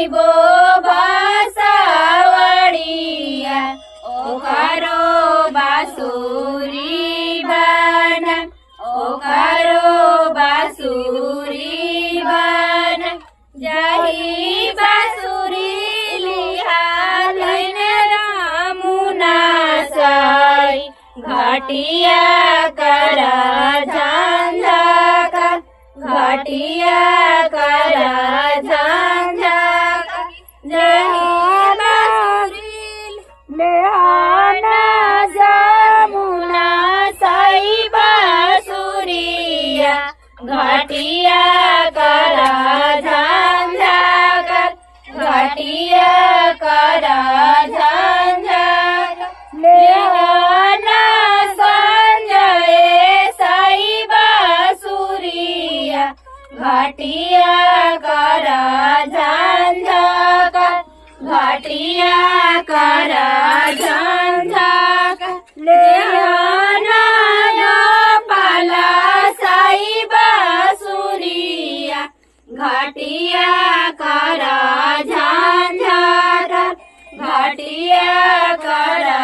गाइबो बसावडिया ओखरो बाँसुरी बना ओखरो बाँसुरी बना जाही बाँसुरी लिहादैन रामुना साई घटिया करा झन्झका घटिया करा झन्झका लेहाना जमुना साई बाँसुरिया घटिया करा झन्झका घटिया करा झन्झका लेहाना संजय साई बाँसुरिया घटिया करा झन्झका घटिया करा झन्झका लेहाना पाला साई बाँसुरिया घटिया करा झन्झका घटिया करा